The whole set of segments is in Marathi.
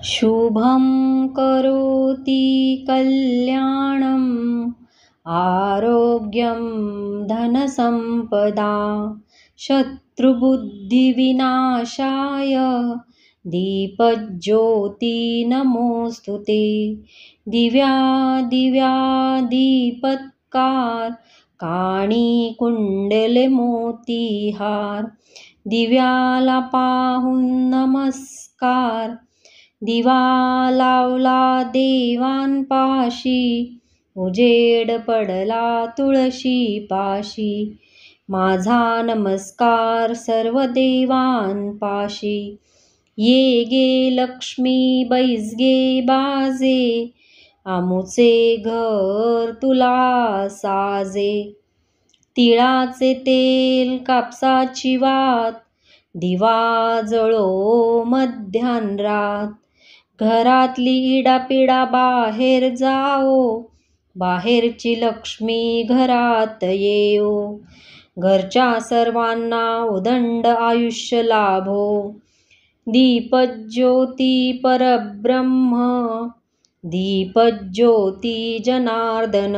शुभं करोति कल्याणं आरोग्यं धनसम्पदा शत्रुबुद्धिविनाशाय दीपज्योती नमोस्तुते। दिव्या दिव्या दीपत्कार काणी कुंडले मोतीहार दिव्याला पाहून नमस्कार दिवा लावला देवांपाशी उजेड पडला तुळशी पाशी माझा नमस्कार सर्व देवांपाशी ये गे लक्ष्मी बैस गे बाजे आमुचे घर तुला साजे तिळाचे तेल कापसाची वात दिवा जळो मध्यान्रात घरातली इडापिडा बाहेर जाओ बाहेरची लक्ष्मी घरात येओ घरच्या सर्वांना उदंड आयुष्य लाभो दीपज्योती परब्रह्म दीपज्योती जनार्दन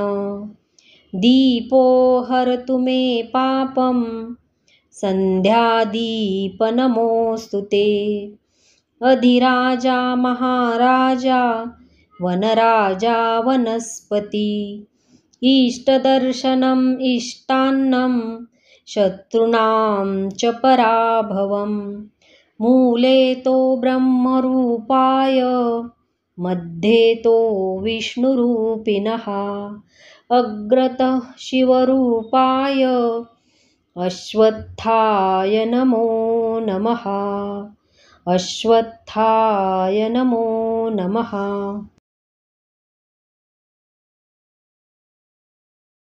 दीपो हरतु मे पापं संध्यादीप नमोस्तुते। अधिराजा महाराजा वनराजा वनस्पती इष्टदर्शनम् इष्टान्नं शत्रूणां च पराभवम् मूले तो ब्रह्मरूपाय मध्ये तो विष्णुरूपिणः अग्रतः शिवरूपाय अश्वत्थाय नमो नमः अश्वत्थाय नमो नमः।